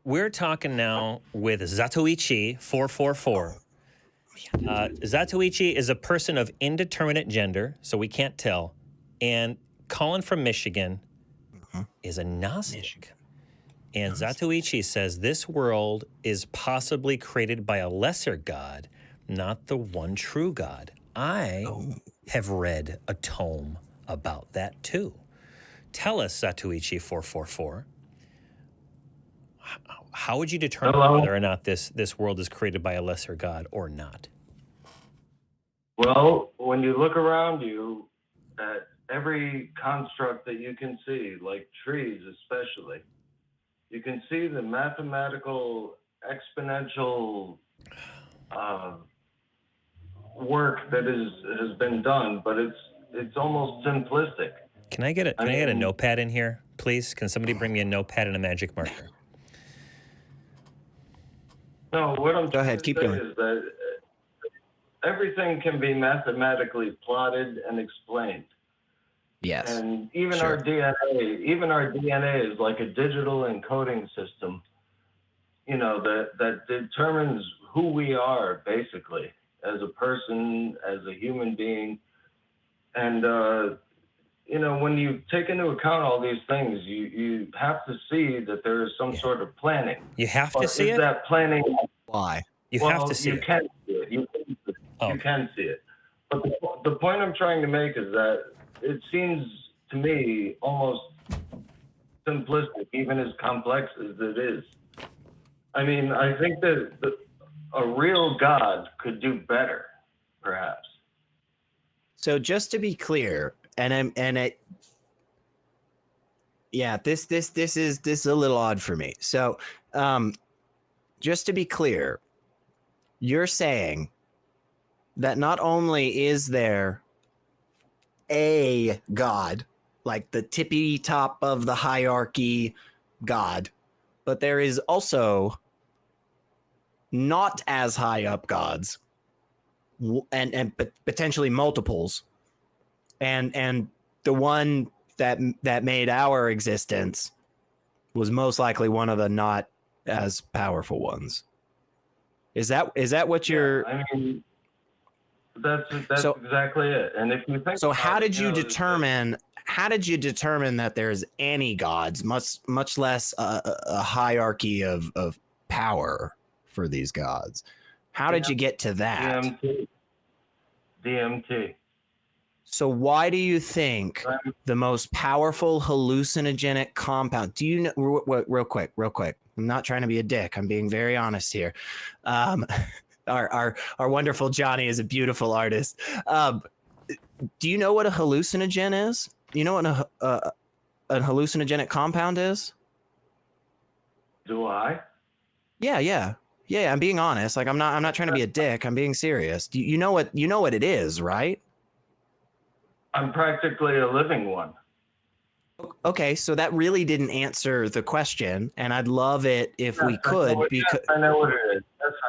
we're talking now with Zatoichi 444. Zatoichi is a person of indeterminate gender, so we can't tell. And Colin from Michigan is a Gnostic. And Zatoichi says this world is possibly created by a lesser God, not the one true God. I have read a tome about that too. Tell us, Zatoichi 444, how would you determine whether or not this world is created by a lesser God or not? Well, when you look around you at every construct that you can see, like trees especially, you can see the mathematical exponential work that has been done, but it's almost simplistic. Can I get a notepad in here, please? Can somebody bring me a notepad and a magic marker? No, what I'm Go ahead, keep going. Is that everything can be mathematically plotted and explained. Yes. And even our DNA is like a digital encoding system, that determines who we are basically as a person, as a human being. And, when you take into account all these things, you have to see that there is some sort of planning. You have to see it? Is that planning? Why? You have to see it. You can see it. You can see it. But the point I'm trying to make is that it seems to me almost simplistic, even as complex as it is. I mean, I think that a real God could do better, perhaps. So just to be clear, this is a little odd for me. So, just to be clear, you're saying that not only is there a God, like the tippy top of the hierarchy God, but there is also not as high up gods and potentially multiples. And the one that made our existence was most likely one of the not as powerful ones. Is that what you're? I mean, that's exactly it. And if you think so, how did you determine that there's any gods, much less a hierarchy of power for these gods? How did you get to that? DMT. So why do you think the most powerful hallucinogenic compound? Do you know? Real quick. I'm not trying to be a dick. I'm being very honest here. Our wonderful Johnny is a beautiful artist. Do you know what a hallucinogen is? Do you know what a hallucinogenic compound is? Do I? Yeah. I'm being honest. Like I'm not trying to be a dick. I'm being serious. Do you know what it is, right? I'm practically a living one. Okay, so that really didn't answer the question, and I'd love it if we could. I know what it is.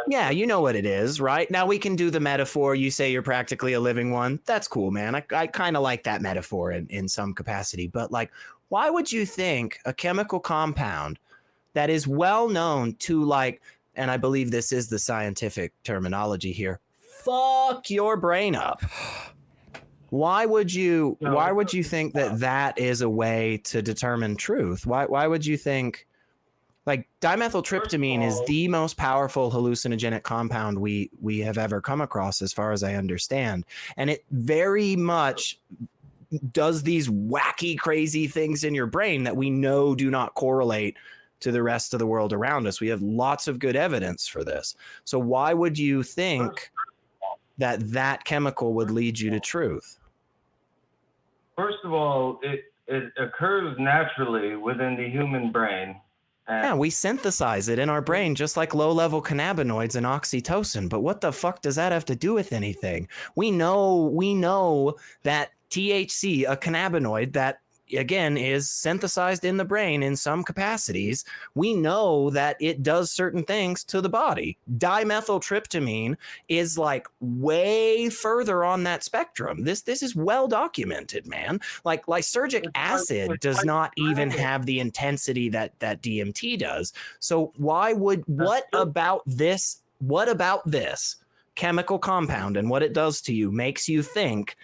Yeah, you know what it is, right? Now we can do the metaphor. You say you're practically a living one. That's cool, man. I kind of like that metaphor in some capacity. But like, why would you think a chemical compound that is well known to like, and I believe this is the scientific terminology here, fuck your brain up? Why would you think that is a way to determine truth? Why would you think like dimethyltryptamine is the most powerful hallucinogenic compound we have ever come across, as far as I understand. And it very much does these wacky, crazy things in your brain that we know do not correlate to the rest of the world around us. We have lots of good evidence for this. So why would you think that chemical would lead you to truth? First of all, it occurs naturally within the human brain. Yeah, we synthesize it in our brain just like low-level cannabinoids and oxytocin. But what the fuck does that have to do with anything? We know that THC, a cannabinoid that again, is synthesized in the brain in some capacities. We know that it does certain things to the body. Dimethyltryptamine is like way further on that spectrum. This is well documented, man. Like lysergic acid does not even have the intensity that DMT does. So what about this chemical compound and what it does to you makes you think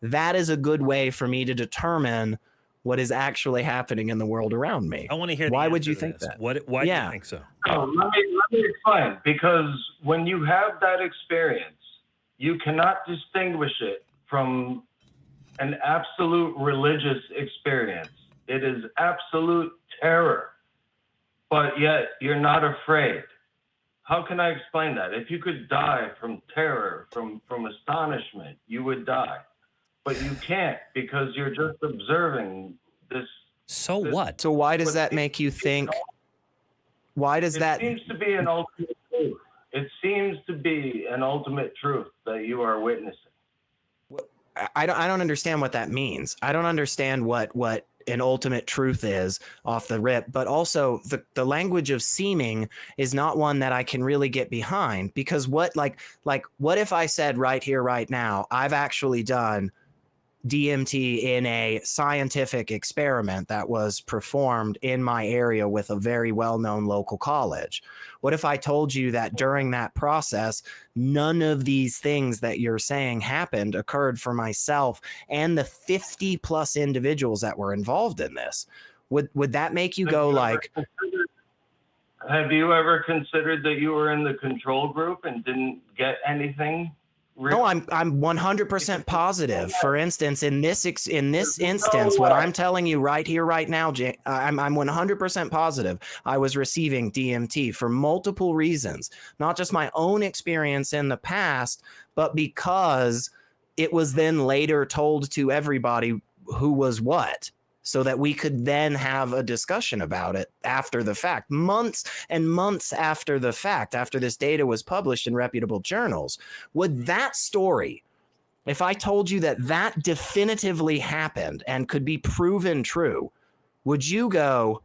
that is a good way for me to determine what is actually happening in the world around me? I want to hear. Why the would you to think this. that? Why do you think so? No, let me explain. Because when you have that experience, you cannot distinguish it from an absolute religious experience. It is absolute terror, but yet you're not afraid. How can I explain that? If you could die from terror, from astonishment, you would die. But you can't, because you're just observing this. So what? So why does that make you think? Why does that? It seems to be an ultimate truth. It seems to be an ultimate truth that you are witnessing. I don't understand what that means. I don't understand what an ultimate truth is off the rip, but also the language of seeming is not one that I can really get behind, because what if I said right here, right now, I've actually done DMT in a scientific experiment that was performed in my area with a very well-known local college? What if I told you that during that process, none of these things that you're saying occurred for myself and the 50 plus individuals that were involved in this? Would that make you go like, have you ever considered that you were in the control group and didn't get anything? No, I'm 100% positive. For instance, in this instance, what I'm telling you right here, right now, I'm 100% positive. I was receiving DMT for multiple reasons, not just my own experience in the past, but because it was then later told to everybody who was what, so that we could then have a discussion about it after the fact, months and months after the fact, after this data was published in reputable journals. Would that story, if I told you that definitively happened and could be proven true, would you go,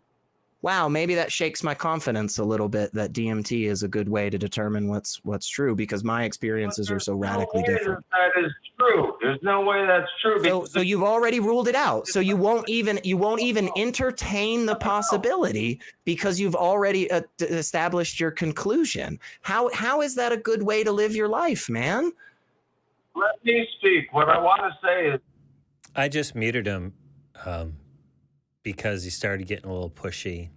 wow, maybe that shakes my confidence a little bit that DMT is a good way to determine what's true, because my experiences are so radically different? That is true. There's no way that's true. So you've already ruled it out. So you won't even entertain the possibility because you've already established your conclusion. How is that a good way to live your life, man? Let me speak. What I want to say is, I just muted him because he started getting a little pushy.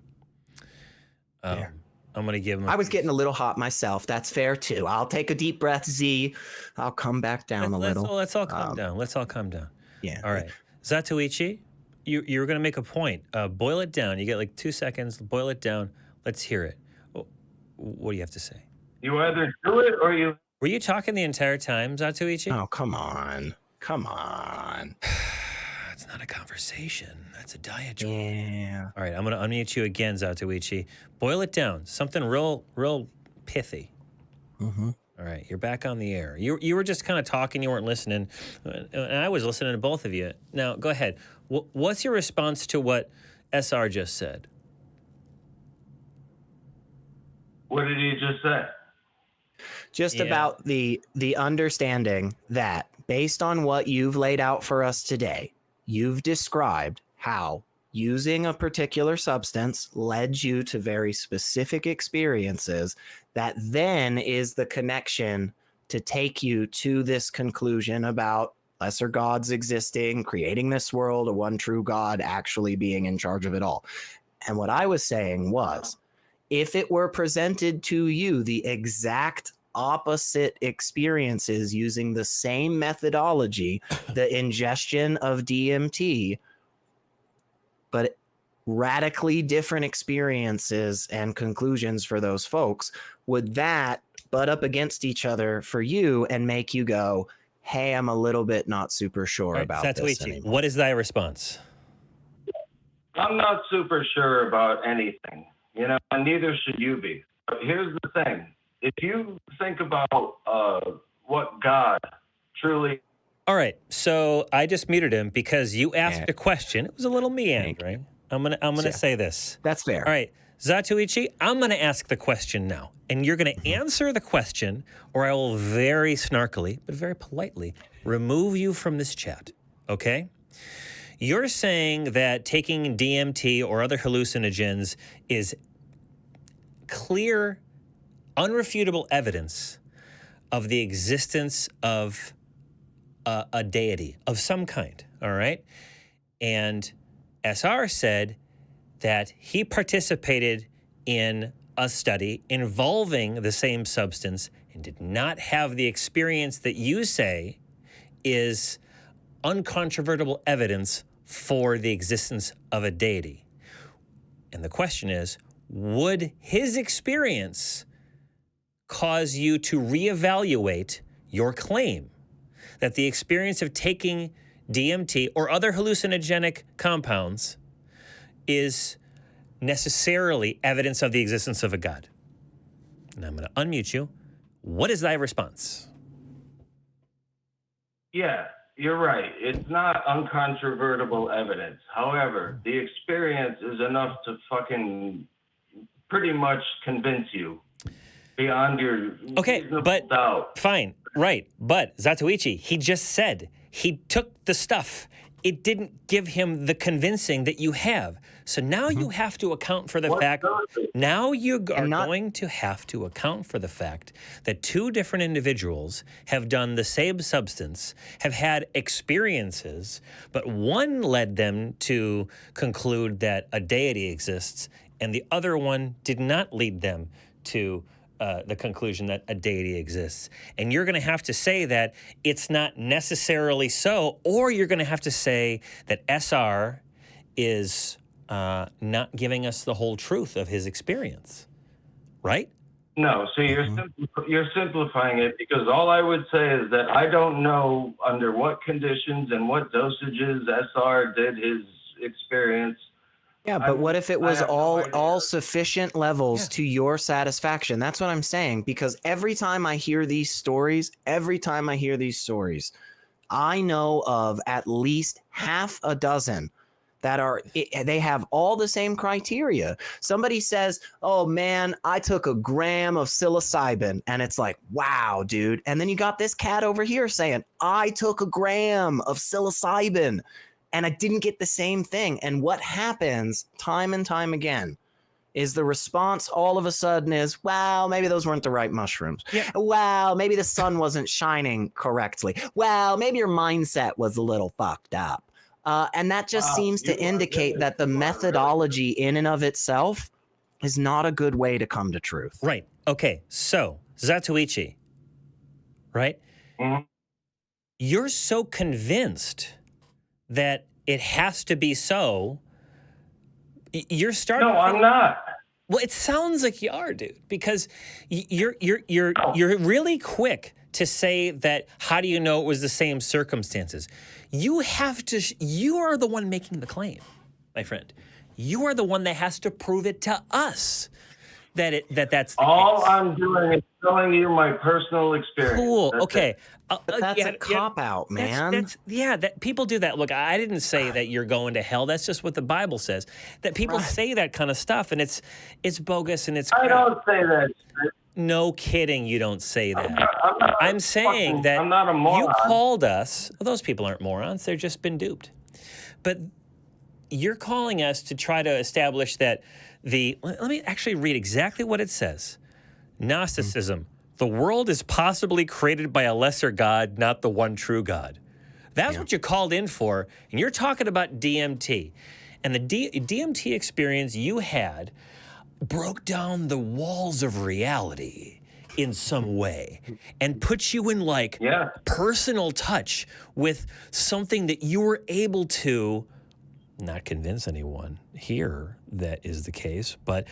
Yeah. I'm going to give him. I was getting a little hot myself. That's fair too. I'll take a deep breath, Z. I'll come back down a little. Let's all calm down. Let's all calm down. Yeah. All right. Zatoichi, you were going to make a point. Boil it down. You get like 2 seconds. Boil it down. Let's hear it. What do you have to say? you either do it or you. Were you talking the entire time, Zatoichi? Oh, come on. Come on. That's not a conversation. That's a diatribe. Yeah. All right, I'm going to unmute you again, Zatoichi. Boil it down. Something real pithy. Mm-hmm. All right, you're back on the air. You were just kind of talking. You weren't listening. And I was listening to both of you. Now, go ahead. What's your response to what SR just said? What did he just say? Just about the understanding that based on what you've laid out for us today, you've described how using a particular substance led you to very specific experiences that then is the connection to take you to this conclusion about lesser gods existing, creating this world, a one true God actually being in charge of it all. And what I was saying was, if it were presented to you the exact opposite experiences using the same methodology, the ingestion of DMT, but radically different experiences and conclusions for those folks, would that butt up against each other for you and make you go, hey, I'm a little bit not super sure about this anymore? What is thy response? I'm not super sure about anything, and neither should you be. But here's the thing. If you think about what God truly All right. So I just muted him because you asked a question. It was a little meandering. I'm gonna say this. That's fair. All right. Zatoichi, I'm going to ask the question now, and you're going to answer the question, or I will very snarkily, but very politely, remove you from this chat, okay? You're saying that taking DMT or other hallucinogens is clear, unrefutable evidence of the existence of a deity of some kind, all right? And SR said that he participated in a study involving the same substance and did not have the experience that you say is uncontrovertible evidence for the existence of a deity. And the question is, would his experience cause you to reevaluate your claim that the experience of taking DMT or other hallucinogenic compounds is necessarily evidence of the existence of a God? And I'm going to unmute you. What is thy response? Yeah, you're right. It's not uncontrovertible evidence. However, the experience is enough to fucking pretty much convince you beyond your reasonable doubt. Fine, right. But Zatoichi, he just said he took the stuff. It didn't give him the convincing that you have. So now you have to account for the fact. Now you are going to have to account for the fact that two different individuals have done the same substance, have had experiences, but one led them to conclude that a deity exists, and the other one did not lead them to the conclusion that a deity exists. And you're going to have to say that it's not necessarily so, or you're going to have to say that SR is not giving us the whole truth of his experience, right? No, so you're simplifying it, because all I would say is that I don't know under what conditions and what dosages SR did his experience. Yeah, but what if it was all sufficient levels to your satisfaction? That's what I'm saying, because every time I hear these stories, I know of at least half a dozen that they have all the same criteria. Somebody says, oh man, I took a gram of psilocybin, and it's like, wow, dude. And then you got this cat over here saying, I took a gram of psilocybin and I didn't get the same thing. And what happens time and time again is the response all of a sudden is, wow, maybe those weren't the right mushrooms. Yeah. Wow, maybe the sun wasn't shining correctly. Wow, maybe your mindset was a little fucked up. And that just seems to indicate that the methodology in and of itself is not a good way to come to truth. Right. Okay. So, Zatoichi, right? Mm-hmm. You're so convinced that it has to be so. You're starting. No, I'm not. Well, it sounds like you are, dude, because you're really quick to say that. How do you know it was the same circumstances? You have to. You are the one making the claim, my friend. You are the one that has to prove it to us that's the all case. I'm doing is telling you my personal experience. Cool. That's okay. That's a cop-out, man. That people do that. Look, I didn't say that you're going to hell. That's just what the Bible says. That people say that kind of stuff, and it's bogus, and it's crap. I don't say that. No kidding, you don't say that. I'm saying that I'm not a moron. You called us. Well, those people aren't morons. They've just been duped. But you're calling us to try to establish that let me actually read exactly what it says. Gnosticism. The world is possibly created by a lesser God, not the one true God. That's what you called in for. And you're talking about DMT. And the DMT experience you had broke down the walls of reality in some way and put you in personal touch with something that you were able to not convince anyone here that is the case, but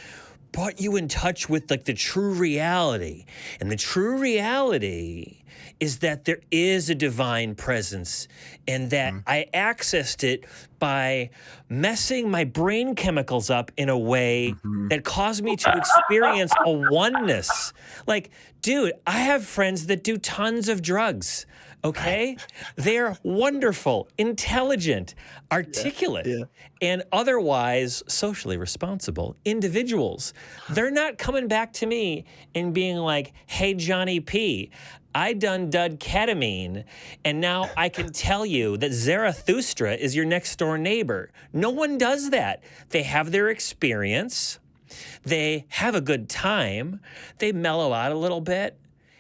brought you in touch with the true reality. And the true reality is that there is a divine presence, and that I accessed it by messing my brain chemicals up in a way that caused me to experience a oneness. Like, dude, I have friends that do tons of drugs. Okay? They're wonderful, intelligent, articulate, and otherwise socially responsible individuals. They're not coming back to me and being like, hey, Johnny P., I done ketamine, and now I can tell you that Zarathustra is your next door neighbor. No one does that. They have their experience. They have a good time. They mellow out a little bit.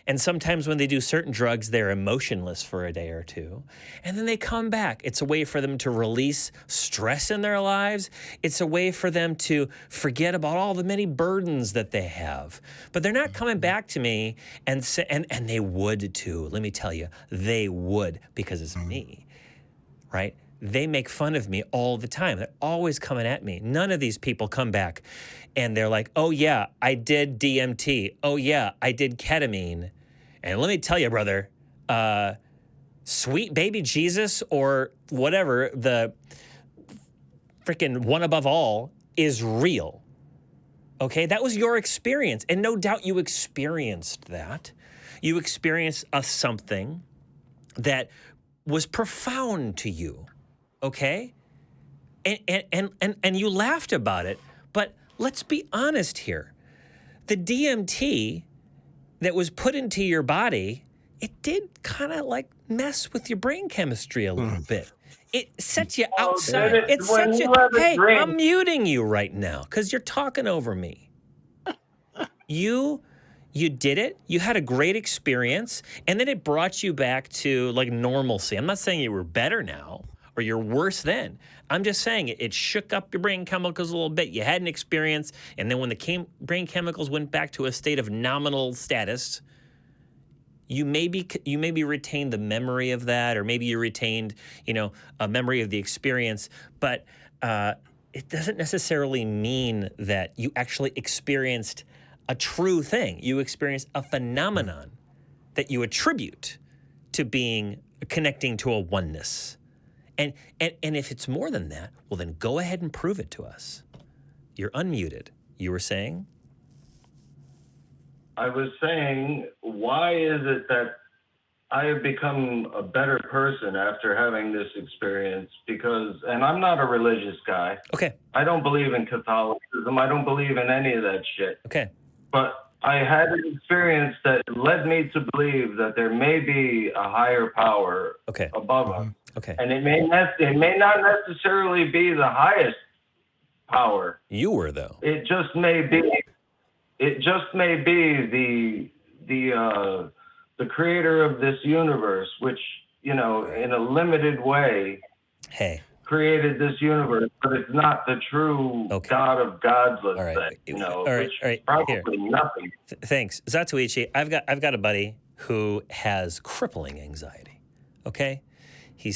And sometimes when they do certain drugs, they're emotionless for a day or two. And then they come back. It's a way for them to release stress in their lives. It's a way for them to forget about all the many burdens that they have. But they're not coming back to me and say, and they would too. Let me tell you, they would, because it's me, right? They make fun of me all the time. They're always coming at me. None of these people come back and they're like, oh yeah, I did DMT. Oh yeah, I did ketamine. And let me tell you, brother, sweet baby Jesus or whatever, the freaking one above all is real. Okay, that was your experience. And no doubt you experienced that. You experienced something that was profound to you. Okay? And you laughed about it, but let's be honest here. The DMT that was put into your body, it did kind of like mess with your brain chemistry a little bit. It sets you outside. It sets you, hey, I'm muting you right now because you're talking over me. You did it. You had a great experience, and then it brought you back to like normalcy. I'm not saying you were better now or you're worse then. I'm just saying it shook up your brain chemicals a little bit. You had an experience, and then when the brain chemicals went back to a state of nominal status, you maybe retained the memory of that, or maybe you retained, a memory of the experience, but it doesn't necessarily mean that you actually experienced a true thing. You experienced a phenomenon that you attribute to connecting to a oneness. And if it's more than that, well, then go ahead and prove it to us. You're unmuted. You were saying? I was saying, why is it that I have become a better person after having this experience? And I'm not a religious guy. Okay. I don't believe in Catholicism. I don't believe in any of that shit. Okay. But I had an experience that led me to believe that there may be a higher power above us. Okay. And it may not necessarily be the highest power. You were, though. It just may be the creator of this universe, which, in a limited way created this universe, but it's not the true God of gods, let's say. Which probably nothing. Thanks. Zatuichi, I've got a buddy who has crippling anxiety. Okay? He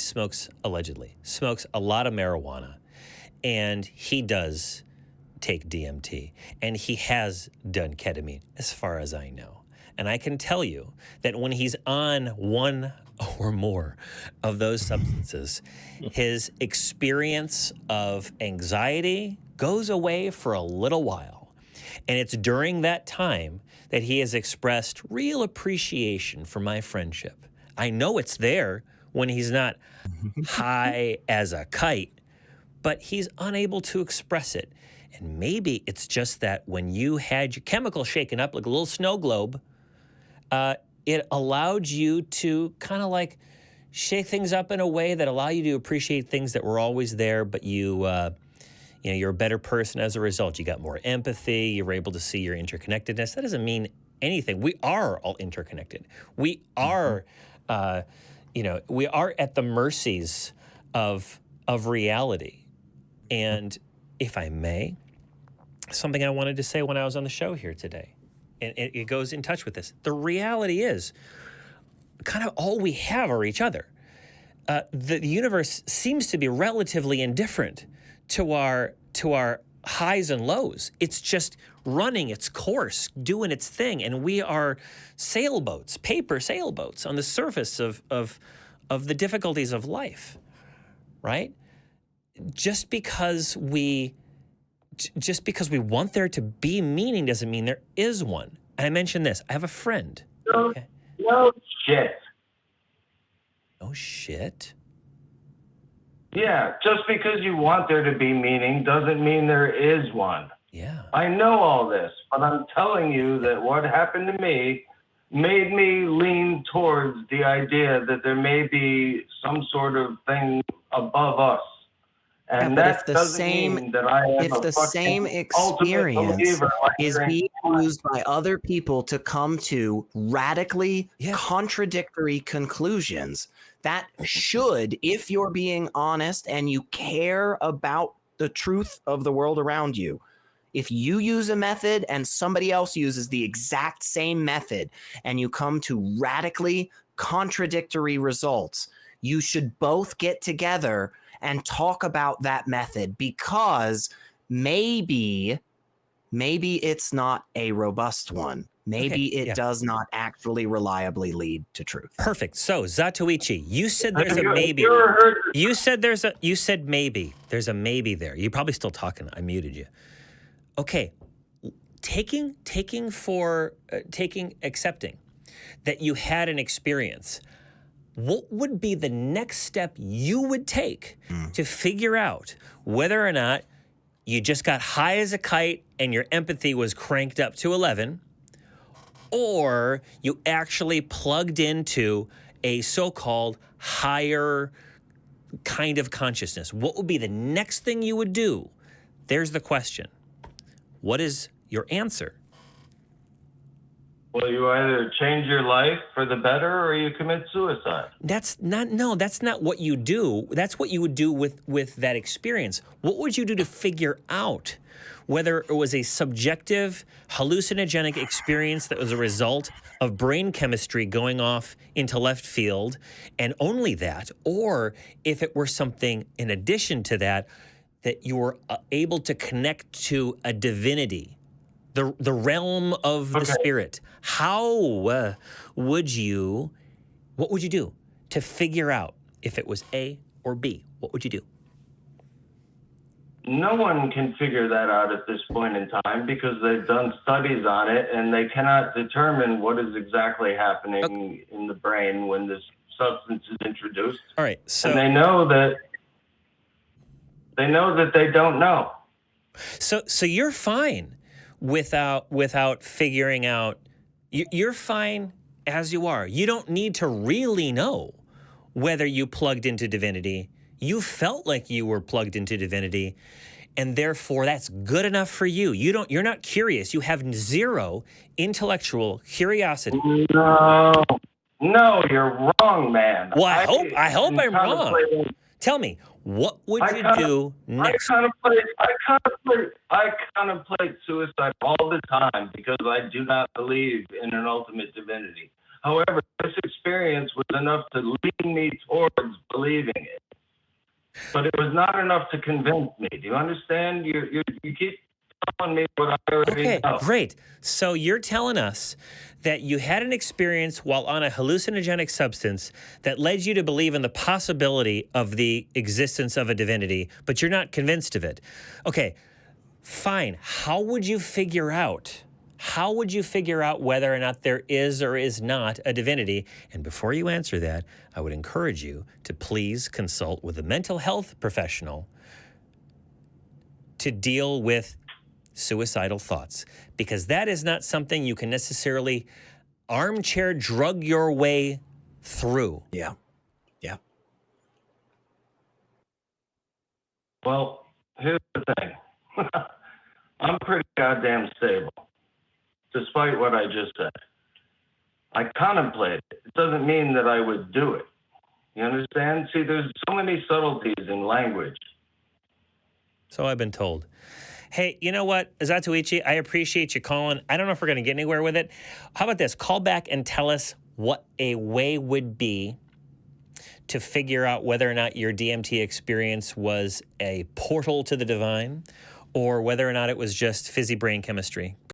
allegedly smokes a lot of marijuana, and he does take DMT, and he has done ketamine, as far as I know. And I can tell you that when he's on one or more of those substances, his experience of anxiety goes away for a little while. And it's during that time that he has expressed real appreciation for my friendship. I know it's there when he's not high as a kite, but he's unable to express it. And maybe it's just that when you had your chemicals shaken up like a little snow globe, it allowed you to kind of like shake things up in a way that allow you to appreciate things that were always there, but you're a better person as a result. You got more empathy. You were able to see your interconnectedness. That doesn't mean anything. We are all interconnected. We are, we are at the mercies of reality. And if I may, something I wanted to say when I was on the show here today, and it goes in touch with this. The reality is kind of all we have are each other. The universe seems to be relatively indifferent to our highs and lows. It's just running its course, doing its thing, and we are sailboats, paper sailboats on the surface of the difficulties of life, right? Just because we want there to be meaning doesn't mean there is one. And I mentioned this. I have a friend. No shit. Oh, shit. Yeah, just because you want there to be meaning doesn't mean there is one. Yeah. I know all this, but I'm telling you that what happened to me made me lean towards the idea that there may be some sort of thing above us. And but that if the doesn't same mean that I am if a the fucking same ultimate experience believer. Like is being used by other people to come to radically contradictory conclusions, that should, if you're being honest and you care about the truth of the world around you, if you use a method and somebody else uses the exact same method and you come to radically contradictory results, you should both get together and talk about that method, because maybe it's not a robust one. Maybe it does not actually reliably lead to truth. Perfect. So, Zatoichi, you said there's a maybe. You said maybe. There's a maybe there. You're probably still talking. I muted you. Okay. Accepting that you had an experience, what would be the next step you would take to figure out whether or not you just got high as a kite and your empathy was cranked up to 11, or you actually plugged into a so-called higher kind of consciousness? What would be the next thing you would do? There's the question. What is your answer? Well, you either change your life for the better or you commit suicide. That's not what you do. That's what you would do with that experience. What would you do to figure out whether it was a subjective, hallucinogenic experience that was a result of brain chemistry going off into left field and only that, or if it were something in addition to that, that you were able to connect to a divinity, the realm of the spirit? What would you do to figure out if it was A or B? What would you do? No one can figure that out at this point in time because they've done studies on it and they cannot determine what is exactly happening in the brain when this substance is introduced. All right, so and they know that they don't know. So you're fine without figuring out. You're fine as you are. You don't need to really know whether you plugged into divinity. You felt like you were plugged into divinity, and therefore that's good enough for you. You're not curious. You have zero intellectual curiosity. No, you're wrong, man. Well, I hope I'm wrong. Tell me, what would you do next? I contemplate suicide all the time because I do not believe in an ultimate divinity. However, this experience was enough to lead me towards believing it. But it was not enough to convince me. Do you understand? You keep telling me what I already know. Okay, great. So you're telling us that you had an experience while on a hallucinogenic substance that led you to believe in the possibility of the existence of a divinity, but you're not convinced of it. Okay, fine. How would you figure out whether or not there is or is not a divinity? And before you answer that, I would encourage you to please consult with a mental health professional to deal with suicidal thoughts, because that is not something you can necessarily armchair drug your way through. Yeah. Well, here's the thing. I'm pretty goddamn stable, despite what I just said. I contemplate it. It doesn't mean that I would do it. You understand? See, there's so many subtleties in language. So I've been told. Hey, you know what, Zatoichi, I appreciate you calling. I don't know if we're going to get anywhere with it. How about this? Call back and tell us what a way would be to figure out whether or not your DMT experience was a portal to the divine or whether or not it was just fizzy brain chemistry.